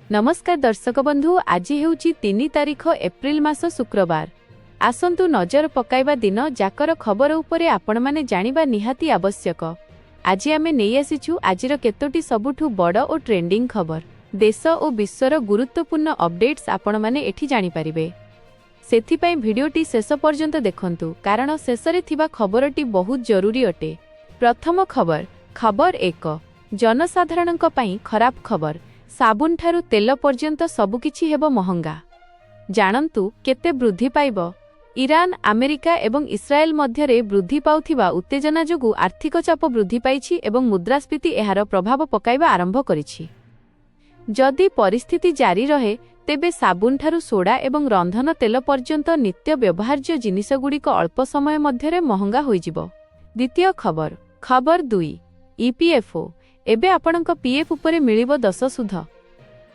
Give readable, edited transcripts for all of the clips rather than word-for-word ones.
नमस्कार दर्शक बंधु, आज हेउची 3 तारिख एप्रिल मास शुक्रवार। आसंतु नजर पकाइबा दिन जाकर खबर उपरे आपण माने जानिबा निहाती आवश्यक। आज आमे नै आसीछु आजिर केतोटी सबुठु बड़ और ट्रेंडिंग खबर। देश और विश्वर गुरुत्वपूर्ण अपडेट्स आपण माने एठी जानि परिबे। सेथिपाई भिडियोटी शेष पर्यंत देखंतु, कारण शेषरे थिबा खबरटी बहुत जरूरी अटे। प्रथम खबर 1, जनसाधारणक पई खराब खबर। साबुन ठारू तेल पर्यंत सबुकिछि हेबो महंगा। जानंतु केते वृद्धि पाइबो। ईरान, अमेरिका एवं इस्राएल मध्यरे वृद्धि पाउथिबा उत्तेजना जोगु आर्थिक चाप वृद्धि पाइछि एवं मुद्रास्फीति एहार प्रभाव पकाइबा आरंभ करिछि। जदि परिस्थिति जारी रहे तेबे साबुन ठारू सोडा एवं रंधन तेल पर्यंत नित्य व्यवहार्य जिनिसगुड़िक अल्प समय मध्यरे महंगा होइजिबो। द्वितीय खबर 2, ईपीएफओ एबे आपणक पीएफ उपरे मिलिबो 10 सुध।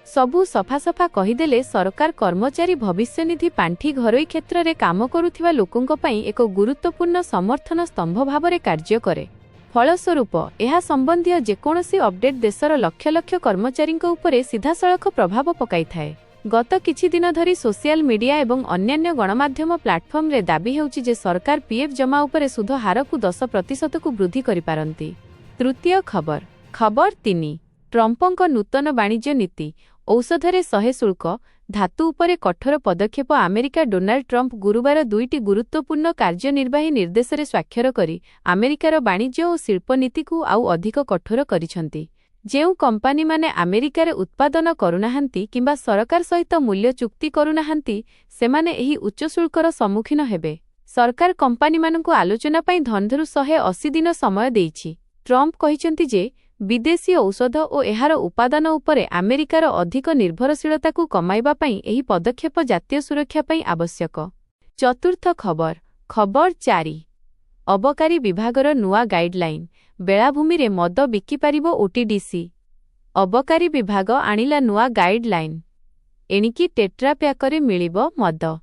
सबु सफा कहिदेले सरकार कर्मचारी भविष्य निधि पांठी घरोई क्षेत्र में काम करुथिबा लोकंक पई एक गुरुत्वपूर्ण समर्थन स्तंभ भावरे कार्य करे। फलस्वरूप एहा संबंधी जेकोनसी अपडेट देशर लक्ष लक्ष कर्मचारींक उपरे सीधासळख प्रभाव पकाई थाए। गत किछि दिन धरी सोशल मीडिया एवं अन्यान्य गणमाध्यम प्लाटफर्म रे दाबी हेउछि जे सरकार पीएफ जमा उपरे सुध हार को 10% को वृद्धि करि पारंती। तृतीय खबर 3, ट्रम्पଙ୍କ नूतन वाणिज्य नीति। औषधरे 100 शुल्क, धातु उपरे कठोर पदक्षेप। अमेरिका डोनाल्ड ट्रम्प गुरुवार 2टी गुरुत्वपूर्ण कार्यनिर्वाही निर्देशरे स्वाक्षर करी अमेरिकार वाणिज्य और शिल्प नीति को आउ अधिक कठोर करिसंती। जेउ कंपनी माने अमेरिकार उत्पादन करुनाहांती किंबा सरकार सहित मूल्य चुक्ति करुनाहांती, सेमाने एही उच्च शुल्कर सम्मुखीन हेबे। सरकार कंपनी मानकु आलोचना पई धनधरु 180 दिन समय देइछि। ट्रम्प कहिसंती जे विदेशी औषध और एहार उपादान उपरे अमेरिकार अधिक निर्भरशीलता को कमाइबा पई एही पदक्षेप जातीय सुरक्षा पई आवश्यक। चतुर्थ खबर 4, अबकारी विभागर नुआ गाइडलाइन। बेलाभूमि रे मद बिकी पारिबो ओटीडीसी। अबकारी विभाग आनिला नुआ गाइडलाइन। एणिकी टेट्रा प्याकरे मिलिबो मद।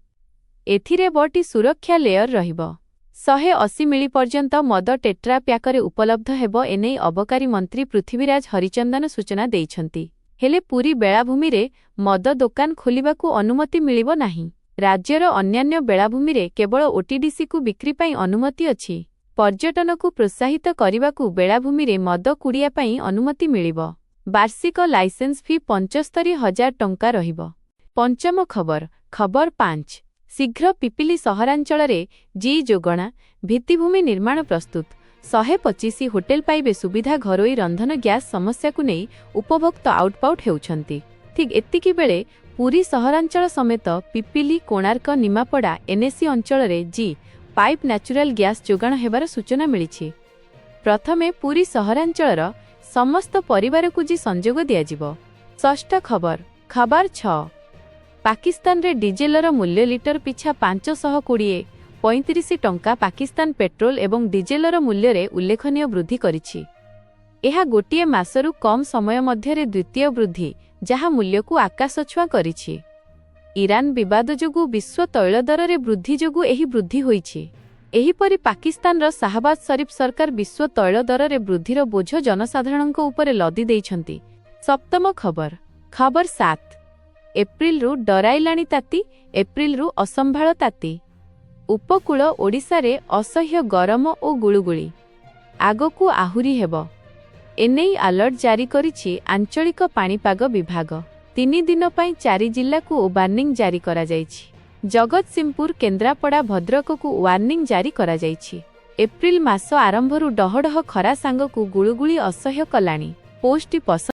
एथिरे बटी सुरक्षा लेयर रहिबो। 180 मिली पर्यंत मद टेट्रा प्याकरे उपलब्ध हेबो। एनै अबकारी मंत्री पृथ्वीराज हरिचंदन सूचना देइछंती। हेले पूरी बेलाभूमि रे मद दुकान खोलिबाकू अनुमति मिलिबो नाही। राज्यर अन्यान्य बेलाभूमि रे केवल ओटीडीसी को बिक्री पई अनुमति अछि। पर्यटन को प्रोत्साहित करिबाकू बेलाभूमि रे मद कुड़िया पई अनुमति मिलिबो। वार्षिक लाइसेंस फी 75,000 टंका रहिबो। पंचम खबर 5, शीघ्र पिपिली सहरांचल रे जी जोगणा। भित्तिभूमि निर्माण प्रस्तुत। 125 होटेल पाइबे सुविधा। घरोई रंधन गैस समस्या को नहीं उपभोक्ता आउटपाउट हेउछंती। ठीक एतिकी बेले पुरी सहरांचल समेत पिपिली, कोणार्क, निमापड़ा, एनएसी अंचल रे जी पाइप नेचुरल गैस जोगाण हेबार सूचना मिलिछि। प्रथमे पुरी सहरांचलर समस्त परिवार को जी संजोग दियाजिबो। षष्ठ खबर 6, पाकिस्तान रे डीजेलर मूल्य लिटर पिछा 520.35 टंका। पाकिस्तान पेट्रोल एवं डीजेलर मूल्य रे उल्लेखनीय वृद्धि करिछि। एहा गोटिए मासरु कम समय मध्यरे द्वितीय वृद्धि, जहा मूल्य को आकाश छुआ करिछि। ईरान विवाद जोगु विश्व तैल दर रे वृद्धि जोगु एही वृद्धि होइछि। एहीपरि पाकिस्तान रो शाहबाज शरीफ सरकार विश्व तैल दर रे वृद्धिर बोझ जनसाधारणक उपरे लदी देइछंती। सप्तम खबर 7, एप्रिल रु डराइलाणी ताती। एप्रिल रु असंभाळ ताती। उपकूल ओडिशा रे असह्य गरम और गुळुगुळी आगकू आहुरी हेबो। एनै अलर्ट जारी करिछि आंचलिक पाणीपाग विभाग। 3 दिन पई 4 जिल्ला को वार्निंग जारी करा जाइछि। जगतसिंहपुर, केन्द्रापड़ा, भद्रक को वार्निंग जारी करा जाइछि। एप्रिल मास आरंभरु डहडह खरा सांगकू गुळुगुळी असह्य कलाणी। पोस्ट पसंद